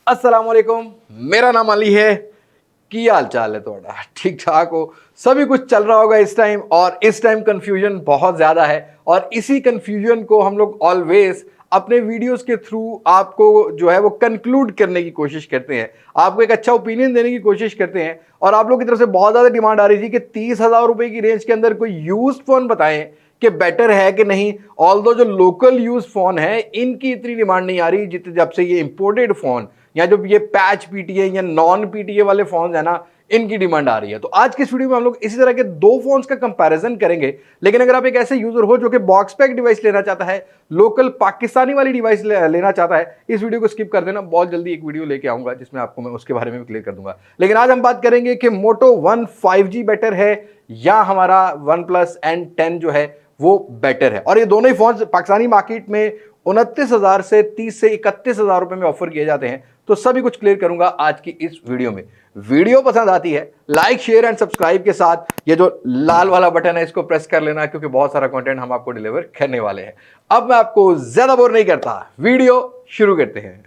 अस्सलाम वालेकुम, मेरा नाम अली है। की हाल चाल है थोड़ा ठीक ठाक हो? सभी कुछ चल रहा होगा इस टाइम, और इस टाइम कंफ्यूजन बहुत ज़्यादा है और इसी कंफ्यूजन को हम लोग ऑलवेज अपने वीडियोस के थ्रू आपको जो है वो कंक्लूड करने की कोशिश करते हैं, आपको एक अच्छा ओपिनियन देने की कोशिश करते हैं। और आप लोग की तरफ से बहुत ज़्यादा डिमांड आ रही थी कि 30,000 रुपए की रेंज के अंदर कोई यूज्ड फोन बताएं कि बेटर है कि नहीं। ऑल्दो जो लोकल यूज फोन है इनकी इतनी डिमांड नहीं आ रही जितने जब से ये इंपोर्टेड फोन या जो ये पैच पीटीए या नॉन पीटीए वाले फोन है ना, इनकी डिमांड आ रही है। तो आज की इस वीडियो में हम लोग इसी तरह के दो फोन्स का कंपैरिजन करेंगे। लेकिन अगर आप एक ऐसे यूजर हो जो कि बॉक्स पैक डिवाइस लेना चाहता है, लोकल पाकिस्तानी वाली डिवाइस लेना चाहता है, इस वीडियो को स्किप कर देना। बहुत जल्दी एक वीडियो लेके आऊंगा जिसमें आपको मैं उसके बारे में भी क्लियर कर दूंगा। लेकिन आज हम बात करेंगे कि मोटो वन 5G बेटर है या हमारा वन प्लस N10 जो है वो बेटर है। और ये दोनों ही फोन पाकिस्तानी मार्केट में 29,000 से 30 से 31,000 रुपए में ऑफर किए जाते हैं। तो सभी कुछ क्लियर करूंगा आज की इस वीडियो में। वीडियो पसंद आती है लाइक शेयर एंड सब्सक्राइब के साथ ये जो लाल वाला बटन है इसको प्रेस कर लेना, क्योंकि बहुत सारा कंटेंट हम आपको डिलीवर करने वाले हैं। अब मैं आपको ज्यादा बोर नहीं करता, वीडियो शुरू करते हैं।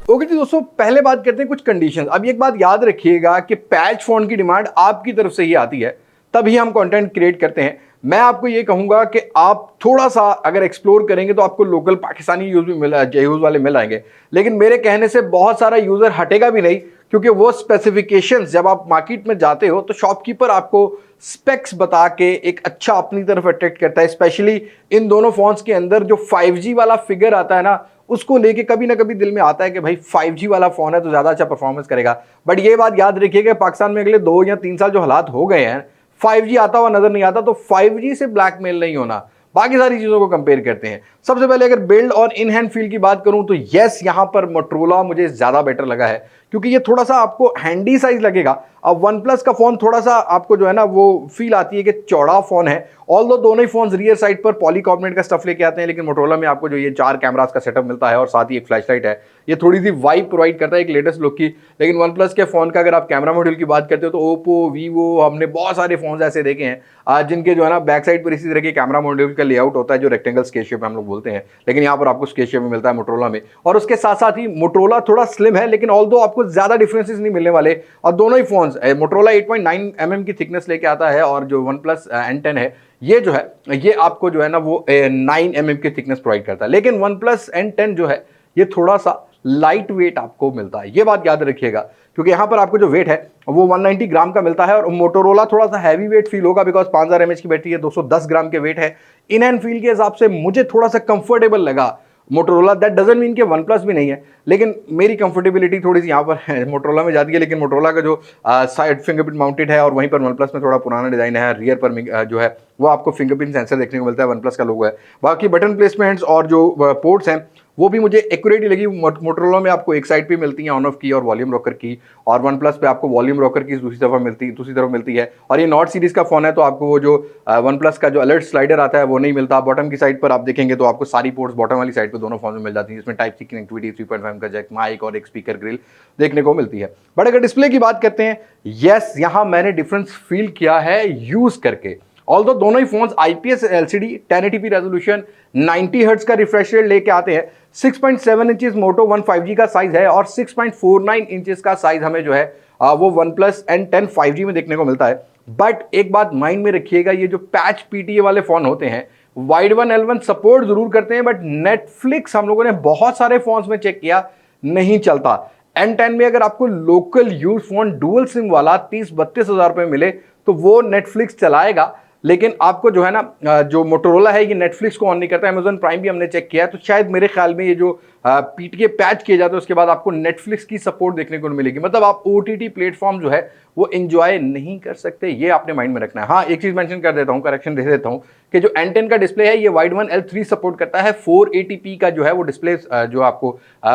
ओके जी दोस्तों, पहले बात करते हैं कुछ कंडीशंस। अब एक बात याद रखिएगा कि पैच फोन की डिमांड आपकी तरफ से ही आती है, तभी हम कंटेंट क्रिएट करते हैं। मैं आपको ये कहूंगा कि आप थोड़ा सा अगर एक्सप्लोर करेंगे तो आपको लोकल पाकिस्तानी यूज भी यूज वाले मिल आएंगे। लेकिन मेरे कहने से बहुत सारा यूजर हटेगा भी नहीं, क्योंकि वो स्पेसिफिकेशंस जब आप मार्केट में जाते हो तो शॉपकीपर आपको स्पेक्स बता के एक अच्छा अपनी तरफ अट्रैक्ट करता है। स्पेशली इन दोनों फोन्स के अंदर जो 5G वाला फिगर आता है ना, उसको लेके कभी ना कभी दिल में आता है कि भाई 5G वाला फोन है तो ज्यादा अच्छा परफॉर्मेंस करेगा। बट ये बात याद रखिएगा, पाकिस्तान में अगले 2 या 3 साल जो हालात हो गए हैं, 5G आता हुआ नजर नहीं आता, तो 5G से ब्लैकमेल नहीं होना। बाकी सारी चीजों को कंपेयर करते हैं। सबसे पहले अगर बिल्ड और इन हैंड फील की बात करूं तो यस, यहां पर मोटरोला मुझे ज्यादा बेटर लगा है, क्योंकि ये थोड़ा सा आपको हैंडी साइज लगेगा। अब वन प्लस का फोन थोड़ा सा आपको जो है ना वो फील आती है कि चौड़ा फोन है। ऑल्दो दोनों ही फोन रियर साइड पर पॉलीकार्बोनेट का स्टफ लेके आते हैं, लेकिन मोटरोला में आपको जो ये 4 कैमरास का सेटअप मिलता है और साथ ही एक फ्लैश लाइट है, ये थोड़ी सी वाइब प्रोवाइड करता है एक लेटेस्ट लुक की। लेकिन वन प्लस के फोन का अगर आप कैमरा मॉड्यूल की बात करते हो तो ओप्पो, वीवो, हमने बहुत सारे फोन ऐसे देखे हैं जिनके जो है ना बैक साइड पर इसी तरह के कैमरा मॉड्यूल का लेआउट होता है जो रेक्टेंगल स्केल शेप में हम लोग बोलते हैं, लेकिन यहाँ पर आपको स्केल शेप में मिलता है मोटरोला में। और उसके साथ साथ ही मोटरोला थोड़ा स्लिम है, लेकिन ऑल्दो आपको ज्यादा डिफरेंसेस नहीं मिलने वाले। और दोनों ही फोन्स मोटरोला 8.9 mm की थिकनेस लेके आता है, और जो वन प्लस N10 है ये जो है ये आपको जो है ना वो 9 mm की थिकनेस प्रोवाइड करता है। लेकिन वन प्लस N10 जो है ये थोड़ा सा लाइट वेट आपको मिलता है, ये बात याद रखिएगा, क्योंकि यहाँ पर आपको जो वेट है वो 190 ग्राम का मिलता है। और मोटोरोला थोड़ा सा हैवी वेट फील होगा, बिकॉज 5000 mAh की बैटरी है, 210 ग्राम के वेट है। इन हैंड फील के हिसाब से मुझे थोड़ा सा कंफर्टेबल लगा मोटरोला। दैट डजंट मीन कि वन प्लस भी नहीं है, लेकिन मेरी कंफर्टेबिलिटी थोड़ी सी यहाँ पर मोटरोला में जाती है। लेकिन मोटरोला का जो साइड फिंगरप्रिंट माउंटेड है, और वहीं पर वन प्लस में थोड़ा पुराना डिजाइन है, रियर पर जो है वो आपको फिंगरप्रिंट सेंसर देखने को मिलता है, वन प्लस का लोगो है। बाकी बटन प्लेसमेंट्स और जो पोर्ट्स हैं वो भी मुझे एक्यूरेट ही लगी। मोटरोला में आपको एक साइड पे मिलती है ऑन ऑफ की और वॉल्यूम रॉकर की, और वन प्लस पे आपको वॉल्यूम रॉकर की दूसरी तरफ मिलती है। और ये नॉट सीरीज का फोन है, तो आपको वो जो वन प्लस का जो अलर्ट स्लाइडर आता है वो नहीं मिलता। बॉटम की साइड पर आप देखेंगे तो आपको सारी पोर्ट्स बॉटम वाली साइड पर दोनों फोन में मिल जाती है, जिसमें टाइप सी कनेक्टिविटी, 3.5 का जैक, माइक और एक स्पीकर ग्रिल देखने को मिलती है। बट अगर डिस्प्ले की बात करते हैं, यस यहाँ मैंने डिफरेंस फील किया है यूज करके। ऑल्दो दोनों ही phones IPS LCD 1080p resolution 90 hertz का रिफ्रेश रेट लेके आते हैं। 6.7 इंचेस मोटो वन 5G का साइज है, और 6.49 इंचेस का साइज हमें जो है वो वन प्लस N10 5G में देखने को मिलता है। बट एक बात माइंड में रखिएगा, ये जो पैच PTA वाले फोन होते हैं वाइड वन L1 सपोर्ट जरूर करते हैं, बट नेटफ्लिक्स हम लोगों ने बहुत सारे फोन्स में चेक किया नहीं चलता। N10 में अगर आपको local use phone dual SIM वाला 30-32 हजार रुपए मिले तो वो नेटफ्लिक्स चलाएगा। लेकिन आपको जो है ना जो मोटोरोला है ये नेटफ्लिक्स को ऑन नहीं करता। अमेजॉन प्राइम भी हमने चेक किया है, तो शायद मेरे ख्याल में ये जो PTA पैच किए जाते हैं उसके बाद आपको नेटफ्लिक्स की सपोर्ट देखने को मिलेगी। मतलब आप OTT प्लेटफॉर्म जो है वो एंजॉय नहीं कर सकते, ये आपने माइंड में रखना है। हाँ, एक चीज मेंशन कर देता हूँ, करेक्शन दे देता हूँ कि जो N10 का डिस्प्ले है ये वाइड वन L3 सपोर्ट करता है। 480p का जो है वो डिस्प्ले जो आपको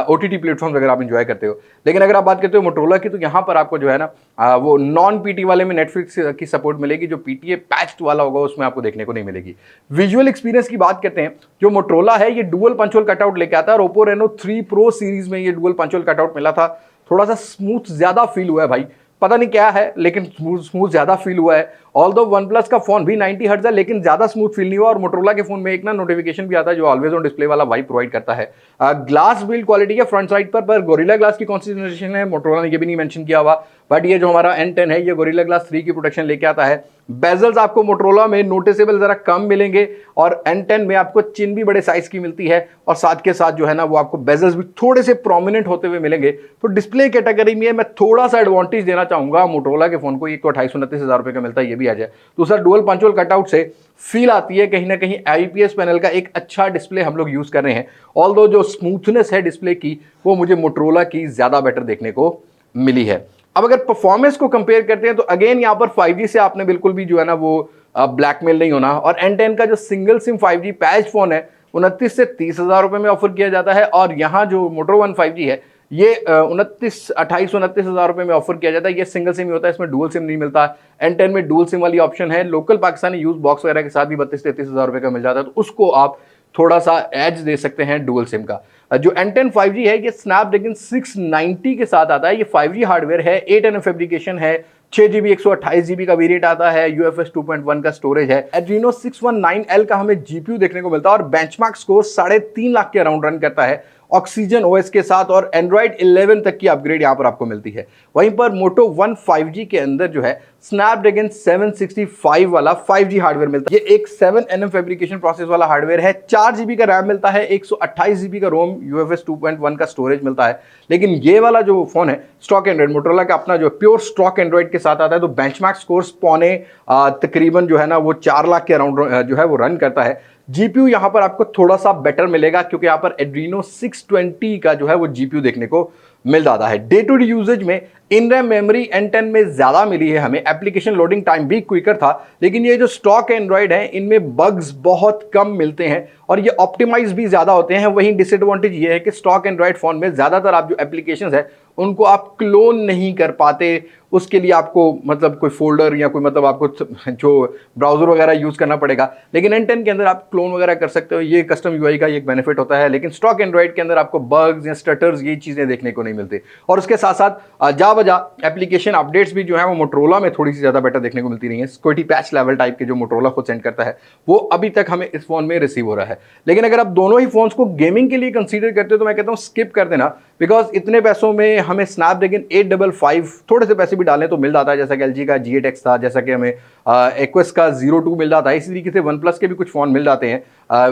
OTT प्लेटफॉर्म अगर आप एंजॉय करते हो। लेकिन अगर आप बात करते हो मोटोरोला की, तो यहाँ पर आपको जो है ना वो नॉन PT वाले में नेटफ्लिक्स की सपोर्ट मिलेगी, जो PTA पैच्ड वाला होगा उसमें आपको देखने को नहीं मिलेगी। विजुअल एक्सपीरियंस की बात करते हैं, जो मोटोरोला है ये डुअल पंच होल कटआउट लेके आता है, और ओप्पो रेनो 3 प्रो सीरीज में ये डुअल पंच होल कटआउट मिला था। थोड़ा सा स्मूथ ज्यादा फील हुआ है भाई, पता नहीं क्या है, लेकिन स्मूथ ज्यादा फील हुआ है। ऑल्दो वन प्लस का फोन भी 90 हर्ट्ज है लेकिन ज्यादा स्मूथ फील नहीं हुआ, और मोटरोला के फोन में एक ना नोटिफिकेशन भी आता है जो ऑलवेज ऑन डिस्प्ले वाला वाइब प्रोवाइड करता है। ग्लास बिल्ड क्वालिटी है फ्रंट साइड पर गोरिल्ला ग्लास की कौन सी जनरेशन है मोटरोला ने ये भी नहीं मेंशन किया हुआ, बट ये जो हमारा N10 है ये गोरिल्ला ग्लास 3 की प्रोटेक्शन लेके आता है। बेजल्स आपको मोटरोला में नोटिसेबल जरा कम मिलेंगे, और N10 में आपको चिन भी बड़े साइज की मिलती है, और साथ के साथ जो है ना वो आपको बेजल्स भी थोड़े से प्रोमिनेंट होते हुए मिलेंगे। तो डिस्प्ले कैटेगरी में मैं थोड़ा सा एडवांटेज देना चाहूंगा मोटरोला के फोन को, एक तो 28-29 रुपए का मिलता है ये भी आ जाए, दूसरा डुअल पंच होल कटआउट से फील आती है कहीं ना कहीं IPS पैनल का एक अच्छा डिस्प्ले हम लोग यूज कर रहे हैं। ऑल्दो जो स्मूथनेस है डिस्प्ले की वो मुझे मोटरोला की ज्यादा बेटर देखने को मिली है। अब अगर परफॉर्मेंस को कंपेयर करते हैं तो अगेन यहां पर 5G से आपने बिल्कुल भी जो है ना वो ब्लैकमेल नहीं होना, और N10 का जो single SIM 5G patch phone है 29 से 30,000 रुपए में ऑफर किया जाता है, और यहाँ जो मोटो वन 5G है ये 28-29,000 रुपए में ऑफर किया जाता है। ये सिंगल सिम ही होता है, इसमें डुअल सिम नहीं मिलता। N10 में डुअल सिम वाली ऑप्शन है, लोकल पाकिस्तानी यूज बॉक्स वगैरह के साथ भी 32-33,000 रुपए का मिल जाता है, तो उसको आप थोड़ा सा एज दे सकते हैं डुअल सिम का। जो N10 5G है ये स्नैपड्रैगन 690 के साथ आता है, ये 5G हार्डवेयर है, 8nm फैब्रिकेशन है, 6GB 128GB का वेरिएंट आता है, UFS 2.1 का स्टोरेज है। Adreno 619L का हमें GPU देखने को मिलता है, और बेंचमार्क स्कोर 3.5 लाख के अराउंड रन करता है ऑक्सीजन OS के साथ, और Android 11 तक की अपग्रेड यहां पर आपको मिलती है। वहीं पर मोटो वन 5G के अंदर जो है स्नैपड्रैगन 765 वाला 5G हार्डवेयर मिलता है। ये एक 7nm फैब्रिकेशन प्रोसेस वाला हार्डवेयर है, 4GB का रैम मिलता है, 128GB का रोम, UFS 2.1 का स्टोरेज मिलता है। लेकिन ये वाला जो फोन है स्टॉक एंड्रॉइड मोटरोला का अपना जो प्योर स्टॉक एंड्रॉइड के साथ आता है, तो बेंचमार्क स्कोर्स पौने तकरीबन जो है ना वो 4 लाख के अराउंड जो है वो रन करता है। जीपीयू यहां पर आपको थोड़ा सा बेटर मिलेगा क्योंकि यहां पर Adreno 620 का जो है वो जीपीयू देखने को मिल जाता है। डे टू डे यूजेज में इन रैम मेमोरी N10 में ज्यादा मिली है हमें, एप्लीकेशन लोडिंग टाइम भी क्विकर था, लेकिन ये जो स्टॉक एंड्रॉइड है इनमें बग्स बहुत कम मिलते हैं और ये ऑप्टिमाइज भी ज्यादा होते हैं। वहीं डिसएडवांटेज ये है कि स्टॉक एंड्रॉइड फोन में ज्यादातर आप जो एप्लीकेशंस है उनको आप क्लोन नहीं कर पाते, उसके लिए आपको मतलब कोई फोल्डर या कोई मतलब आपको जो ब्राउजर वगैरह यूज करना पड़ेगा। लेकिन N10 के अंदर आप क्लोन वगैरह कर सकते हो, ये कस्टम यूआई का एक बेनिफिट होता है। लेकिन स्टॉक एंड्रॉइड के अंदर आपको बग्स या स्टटर्स ये चीजें देखने को नहीं मिलती, और उसके साथ साथ जा बजा एप्लीकेशन अपडेट्स भी जो है वो मोटरोला में थोड़ी सी ज्यादा बेटर देखने को मिलती रही है। सिक्योरिटी पैच लेवल टाइप के जो मोटरोला खुद सेंड करता है वो अभी तक हमें इस फोन में रिसीव हो रहा है। लेकिन अगर आप दोनों ही फोन्स को गेमिंग के लिए कंसीडर करते हो तो मैं कहता हूँ स्किप कर देना, बिकॉज इतने पैसों में हमें स्नैपड्रैगन 855 थोड़े से पैसे भी डालें तो मिल जाता है, जैसा कि LG का G8X था, जैसा कि हमें Aquos का 02 मिल जाता है। इसी तरीके से वन प्लस के भी कुछ फोन मिल जाते हैं,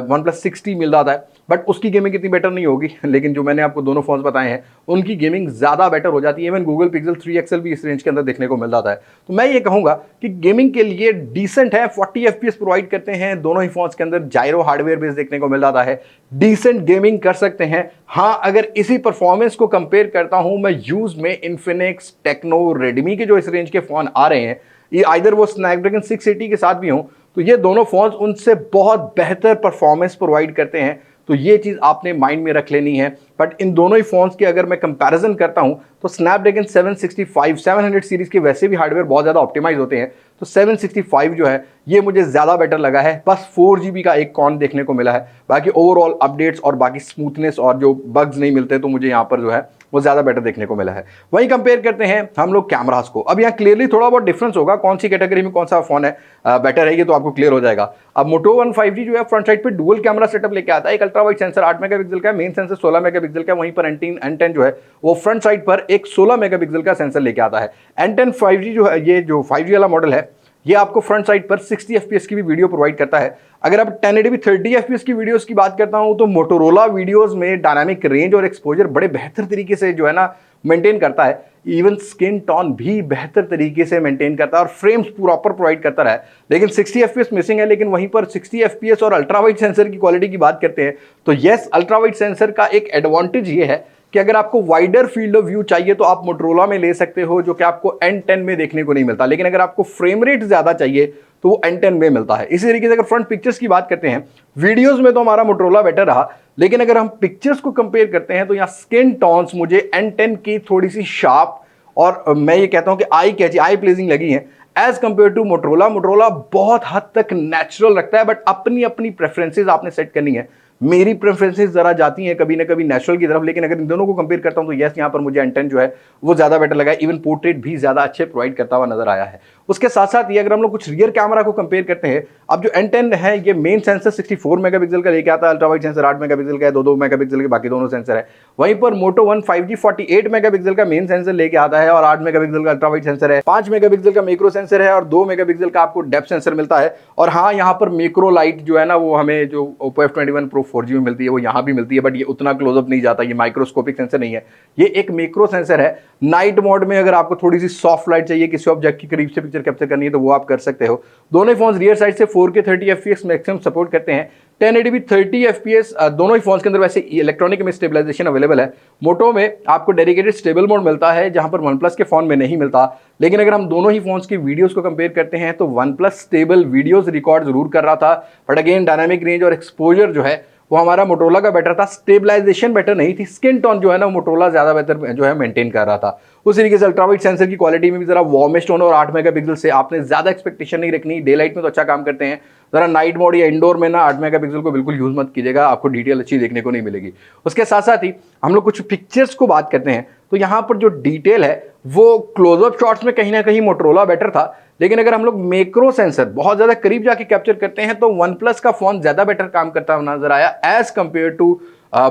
वन प्लस 60 मिल जाता है, बट उसकी गेमिंग इतनी बेटर नहीं होगी। लेकिन जो मैंने आपको दोनों फोन्स बताए हैं उनकी गेमिंग ज्यादा बेटर हो जाती है। इवन गूगल पिक्सल 3 XL भी इस रेंज के अंदर देखने को मिल जाता है। तो मैं ये कहूंगा कि गेमिंग के लिए डिसेंट है, 40 FPS प्रोवाइड करते हैं दोनों ही फोन्स के अंदर, जायरो हार्डवेयर बेस देखने को मिल जाता है, डिसेंट गेमिंग कर सकते हैं। हाँ, अगर इसी परफॉर्मेंस को कंपेयर करता हूं मैं यूज में इन्फिनिक्स, टेक्नो, रेडमी के जो इस रेंज के फोन आ रहे हैं, ये आइदर वो स्नैपड्रैगन 680 के साथ भी हों, तो ये दोनों फोन्स उनसे बहुत बेहतर परफॉर्मेंस प्रोवाइड करते हैं। तो ये चीज आपने माइंड में रख लेनी है। बट इन दोनों ही फोन्स की अगर मैं कंपैरिजन करता हूं तो स्नैपड्रैगन 765 700 सीरीज के वैसे भी हार्डवेयर बहुत ज्यादा ऑप्टिमाइज होते हैं, तो 765 जो है ये मुझे ज्यादा बेटर लगा है। बस 4GB का एक कॉन देखने को मिला है, बाकी ओवरऑल अपडेट्स और बाकी स्मूथनेस और जो बग्स नहीं मिलते तो मुझे यहाँ पर जो है वो ज्यादा बेटर देखने को मिला है। वहीं कंपेयर करते हैं हम लोग कैमरास को। अब यहाँ क्लियरली थोड़ा बहुत डिफरेंस होगा, कौन सी कैटेगरी में कौन सा फोन है बेटर है ये तो आपको क्लियर हो जाएगा। अब मोटो वन 5G जो है फ्रंट साइड पे डुअल कैमरा सेटअप लेके आता है, एक अल्ट्रा वाइड सेंसर 8 मेगापिक्सल का है, मेन सेंसर 16 मेगापिक्सल का है। वहीं पर N10 जो है वो फ्रंट साइड पर एक 16 मेगापिक्सल का सेंसर लेके आता है। N10 5G जो है, ये जो 5G वाला मॉडल है, ये आपको फ्रंट साइड पर 60 FPS की भी वीडियो प्रोवाइड करता है। अगर आप 1080p 30 FPS की वीडियोस की बात करता हूं तो मोटोरोला वीडियोस में डायनामिक रेंज और एक्सपोजर बड़े बेहतर तरीके से जो है ना मेंटेन करता है। इवन स्किन टोन भी बेहतर तरीके से मेंटेन करता है और फ्रेम्स प्रॉपर प्रोवाइड करता है। लेकिन 60 FPS मिसिंग है। लेकिन वहीं पर 60 FPS और अल्ट्रा वाइड सेंसर की क्वालिटी की बात करते हैं तो यस, अल्ट्रा वाइड सेंसर का एक एडवांटेज ये है कि अगर आपको वाइडर फील्ड ऑफ व्यू चाहिए तो आप मोटरोला में ले सकते हो, जो कि आपको N10 में देखने को नहीं मिलता। लेकिन अगर आपको फ्रेम रेट ज्यादा चाहिए तो वो N10 में मिलता है। इसी तरीके से अगर फ्रंट पिक्चर्स की बात करते हैं, वीडियोस में तो हमारा मोटरोला बेटर रहा, लेकिन अगर हम पिक्चर्स को कंपेयर करते हैं तो यहाँ स्किन टोन्स मुझे N10 की थोड़ी सी शार्प और मैं ये कहता हूं कि आई कैची, आई प्लीजिंग लगी है as compare to Motorola. Motorola बहुत हद तक नेचुरल रखता है, बट अपनी अपनी प्रेफरेंसेस आपने सेट करनी है। मेरी प्रेफरेंसेस जरा जाती हैं कभी ना कभी नेचुरल की तरफ, लेकिन अगर इन दोनों को कंपेयर करता हूं तो यस यहाँ पर मुझे N10 जो है वो ज्यादा बेटर लगा, इवन पोर्ट्रेट भी ज्यादा अच्छे प्रोवाइड करता हुआ नजर आया है। उसके साथ साथ ये अगर हम लोग कुछ रियर कैमरा को कंपेयर करते हैं, अब जो N10 है ये मेन सेंसर 64 मेगापिक्सल का लेके आता है, अल्ट्रा वाइड सेंसर 8 मेगापिक्सल का है, 2 मेगापिक्सल के बाकी दोनों सेंसर है। वहीं पर मोटो वन 5G 48 मेगापिक्सल का मेन सेंसर लेके आता है और 8 मेगापिक्सल का अल्ट्रा वाइड सेंसर है, 5 मेगापिक्सल का मैक्रो सेंसर है और 2 मेगापिक्सल का आपको डेप्थ सेंसर मिलता है। और हाँ, यहाँ पर मैक्रो लाइट जो है ना वो हमें जो Oppo F21 Pro 4G में मिलती है वो यहाँ भी मिलती है, बट ये उतना क्लोजअप नहीं जाता, ये माइक्रोस्कोपिक सेंसर नहीं है, ये एक मैक्रो सेंसर है। नाइट मोड में अगर आपको थोड़ी सी सॉफ्ट लाइट चाहिए, किसी ऑब्जेक्ट की करीब से पिक्चर कैप्चर करनी है तो वो आप कर सकते हो। दोनों ही फोन रियर साइड से 4K 30 FPS मैक्सिमम सपोर्ट करते हैं, 1080p 30 FPS दोनों ही फोन्स के अंदर वैसे इलेक्ट्रॉनिक में स्टेबलाइजेशन अवेलेबल है। मोटो में आपको डेडिकेटेड स्टेबल मोड मिलता है जहां पर वन प्लस के फोन में नहीं मिलता, लेकिन अगर हम दोनों ही फोन्स की वीडियोस को कंपेयर करते हैं तो one plus stable videos record जरूर कर रहा था, बट अगेन डायनामिक रेंज और एक्सपोजर जो है वो हमारा मोटोरोला का बेटर था, स्टेबलाइजेशन बेटर नहीं थी, स्किन टोन जो है ना मोटोरोला ज्यादा बेहतर जो है मेंटेन कर रहा था। उस तरीके से अल्ट्रावाइड सेंसर की क्वालिटी में भी जरा वार्मेस्ट टोन और 8 मेगापिक्सल से आपने ज्यादा एक्सपेक्टेशन नहीं रखनी, डे लाइट में तो अच्छा काम करते हैं, जरा नाइट मोड या इंडोर में ना 8 मेगापिक्सल को बिल्कुल यूज मत कीजिएगा, आपको डिटेल अच्छी देखने को नहीं मिलेगी। उसके साथ साथ ही हम लोग कुछ पिक्चर्स को बात करते हैं तो यहाँ पर जो डिटेल है वो क्लोजअप शॉट्स में कहीं ना कहीं मोटोरोला बेटर था, लेकिन अगर हम लोग मैक्रो सेंसर बहुत ज्यादा करीब जाके कैप्चर करते हैं तो वन प्लस का फोन ज्यादा बेटर काम करता हुआ नजर आया as compare to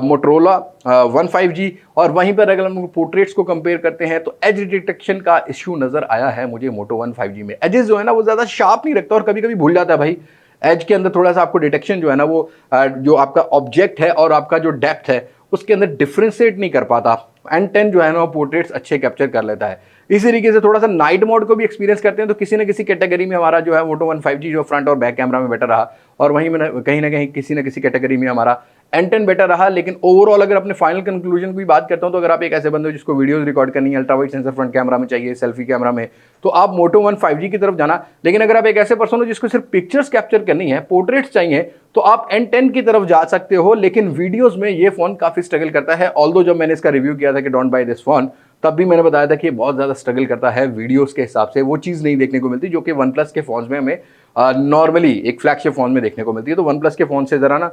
Motorola one 5G। और वहीं पर अगर हम पोर्ट्रेट्स को कंपेयर करते हैं तो एज डिटेक्शन का इश्यू नजर आया है मुझे मोटो वन 5G में। एजेस जो है ना वो ज्यादा शार्प नहीं रखता और कभी कभी भूल जाता है भाई, एज के अंदर थोड़ा सा आपको डिटेक्शन जो है ना वो जो आपका ऑब्जेक्ट है और आपका जो डेप्थ है उसके अंदर डिफ्रेंशिएट नहीं कर पाता। N10 जो है ना वो पोर्ट्रेट्स अच्छे कैप्चर कर लेता है। इसी तरीके से थोड़ा सा नाइट मोड को भी एक्सपीरियंस करते हैं तो किसी न किसी कैटेगरी में हमारा जो है मोटो वन 5G जो फ्रंट और बैक कैमरा में बेटर रहा, और वहीं में कहीं ना कहीं किसी न किसी कैटेगरी में हमारा N10 बेटर रहा। लेकिन ओवरऑल अगर अपने फाइनल कंक्लूजन की भी बात करता हूं तो अगर आप एक ऐसे बंदे हो जिसको वीडियोस रिकॉर्ड करनी है, ultra wide sensor front camera में चाहिए, सेल्फी कैमरा में, तो आप मोटो वन 5G की तरफ जाना। लेकिन अगर आप एक ऐसे पर्सन हो जिसको सिर्फ पिक्चर्स कैप्चर करनी है, पोर्ट्रेट्स चाहिए, तो आप N10 की तरफ जा सकते हो। लेकिन वीडियोस में ये फोन काफी स्ट्रगल करता है। ऑल्दो जब मैंने इसका रिव्यू किया था कि डोंट बाय दिस फोन, तब भी मैंने बताया था कि बहुत ज़्यादा स्ट्रगल करता है वीडियोस के हिसाब से, वो चीज़ नहीं देखने को मिलती जो कि वन प्लस के फोन्स में हमें नॉर्मली एक फ्लैगशिप फोन में देखने को मिलती है। तो वन प्लस के फोन से ज़रा ना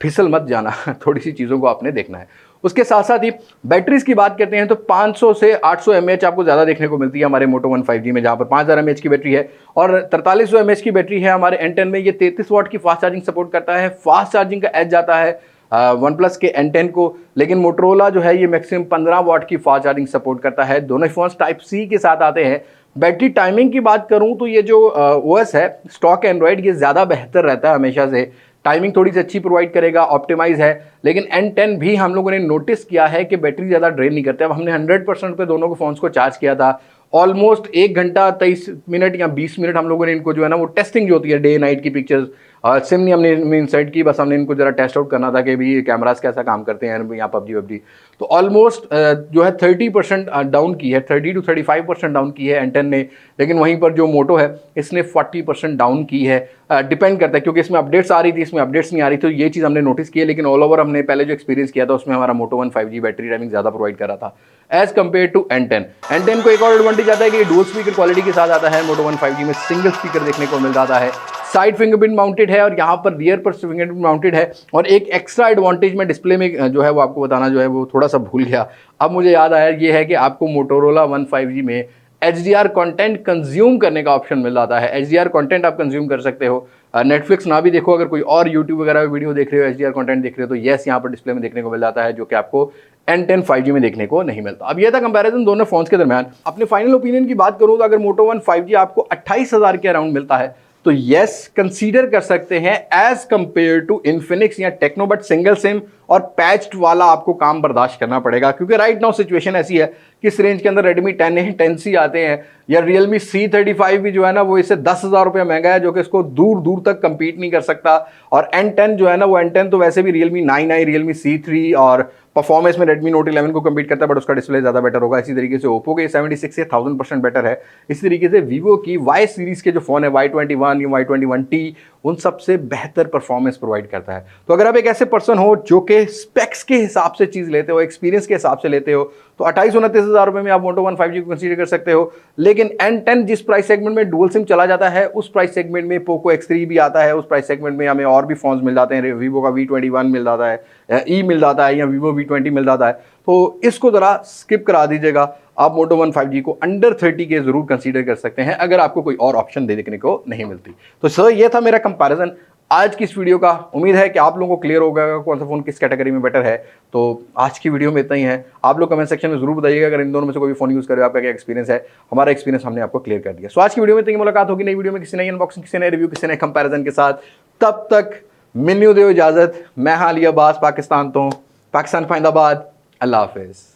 फिसल मत जाना, थोड़ी सी चीज़ों को आपने देखना है। उसके साथ साथ ही बैटरीज की बात करते हैं तो 500 से 800 mAh आपको ज़्यादा देखने को मिलती है हमारे मोटो वन 5G में, जहाँ पर 5000 mAh की बैटरी है और 4300 mAh की बैटरी है हमारे N10 में। ये 33 वाट की फास्ट चार्जिंग सपोर्ट करता है, फास्ट चार्जिंग का एज जाता है वन प्लस के N10 को। लेकिन मोटोरोला जो है ये मैक्सिमम 15 वाट की फास्ट चार्जिंग सपोर्ट करता है। दोनों फोन्स टाइप सी के साथ आते हैं। बैटरी टाइमिंग की बात करूं तो ये जो OS है स्टॉक एंड्रॉइड, ये ज़्यादा बेहतर रहता है हमेशा से, टाइमिंग थोड़ी सी अच्छी प्रोवाइड करेगा, ऑप्टिमाइज है। लेकिन N10 भी हम लोगों ने नोटिस किया है कि बैटरी ज़्यादा ड्रेन नहीं करते। अब हमने 100% पे दोनों को फोन्स को चार्ज किया था, ऑलमोस्ट 1 घंटा 23 मिनट या 20 मिनट हम लोगों ने इनको जो है ना वो टेस्टिंग जो होती है डे नाइट की पिक्चर्स सिम नहीं हमने इंसर्ट की, बस हमने इनको जरा टेस्ट आउट करना था कि भाई कैमरास कैसा काम करते हैं यहाँ पबजी। तो ऑलमोस्ट जो है 30% डाउन की है, 30 to 35% डाउन की है N10 ने। लेकिन वहीं पर जो मोटो है इसने 40% डाउन की है। डिपेंड करता है क्योंकि इसमें अपडेट्स आ रही थी, इसमें अपडेट्स नहीं आ रही, तो ये चीज़ हमने नोटिस की है। लेकिन ऑल ओवर हमने पहले जो एक्सपीरियंस किया था उसमें हमारा मोटो वन 5G बैटरी टाइमिंग ज़्यादा प्रोवाइड कर रहा था एज कम्पेयर टू N10 को एक और एडवांटेज आता है कि डुअल स्पीकर क्वालिटी के साथ आता है। मोटो वन 5G में सिंगल स्पीकर देखने को मिल जाता है, साइड फिंगरप्रिंट माउंटेड है और यहाँ पर रियर पर फिंगरप्रिंट माउंटेड है। और एक एक्स्ट्रा एडवांटेज में डिस्प्ले में जो है वो आपको बताना जो है वो थोड़ा सा भूल गया, अब मुझे याद आया, ये है कि आपको मोटोरोला वन 5G में HDR कंटेंट कंज्यूम करने का ऑप्शन मिल जाता है। HDR कंटेंट आप कंज्यूम कर सकते हो, नेटफ्लिक्स ना भी देखो, अगर कोई और यूट्यूब वगैरह वीडियो देख रहे हो, HDR कंटेंट देख रहे हो, तो यस यहाँ पर डिस्प्ले में देखने को मिल जाता है, जो कि आपको N10 5G में देखने को नहीं मिलता। अब ये था कंपैरिजन दोनों फोन्स के दरमियान। अपने फाइनल ओपिनियन की बात करूँ तो अगर मोटो वन 5G आपको 28,000 के अराउंड मिलता है तो यस कंसीडर कर सकते हैं एज कंपेयर टू इन्फिनिक्स या टेक्नो, बट सिंगल सिम और पैच्ड वाला आपको काम बर्दाश्त करना पड़ेगा क्योंकि राइट नाउ सिचुएशन ऐसी है कि इस रेंज के अंदर Redmi 10A 10C आते हैं या Realme C35 भी जो है ना वो इससे 10,000 रुपये महंगा है, जो कि इसको दूर दूर तक कंपीट नहीं कर सकता। और N10 जो है ना वो N10 तो वैसे भी Realme 9i, Realme C3 और परफॉर्मेंस में Redmi Note 11 को कंपीट करता है, बट उसका डिस्प्ले ज़्यादा बेटर होगा। इसी तरीके से Oppo के 76 से 1000% बेटर है। इसी तरीके से Vivo की Y सीरीज़ के जो फ़ोन है Y21 या Y21T उन सबसे बेहतर परफॉर्मेंस प्रोवाइड करता है। तो अगर आप एक ऐसे पर्सन हो जो कि स्पेक्स के हिसाब से चीज़ लेते हो, एक्सपीरियंस के हिसाब से लेते हो, तो 28-29 रुपये में आप मोटो वन 5G को कंसीडर कर सकते हो। लेकिन N10 जिस प्राइस सेगमेंट में डुअल सिम चला जाता है, उस प्राइस सेगमेंट में पोको X3 भी आता है, उस प्राइस सेगमेंट में हमें और भी फोन्स मिल जाते हैं, वीवो का V21 मिल जाता है, ई मिल जाता है, या वीवो V20 मिल जाता है। तो इसको ज़रा स्किप करा दीजिएगा। आप मोटो वन 5G को अंडर 30 के जरूर कंसीडर कर सकते हैं अगर आपको कोई और ऑप्शन देखने को नहीं मिलती। तो सर ये था मेरा कंपैरिजन आज की इस वीडियो का। उम्मीद है कि आप लोगों को क्लियर होगा कौन सा फोन किस कैटेगरी में बेटर है। तो आज की वीडियो में इतना ही है। आप लोग कमेंट सेक्शन में जरूर बताइएगा अगर इन दोनों में से कोई फोन यूज कर रहे हो, आपका क्या एक्सपीरियंस है। हमारा एक्सपीरियंस हमने आपको क्लियर कर दिया। सो आज की वीडियो में इतनी मुलाकात होगी नई वीडियो में, किसी नई अनबॉक्सिंग, किसी नए रिव्यू, किसी नए कंपैरिजन के साथ। तब तक मिन्नू दो इजाजत। मैं हालिया अब्बास पाकिस्तान तो पाकिस्तान फैंदाबाद। अल्लाह हाफिज।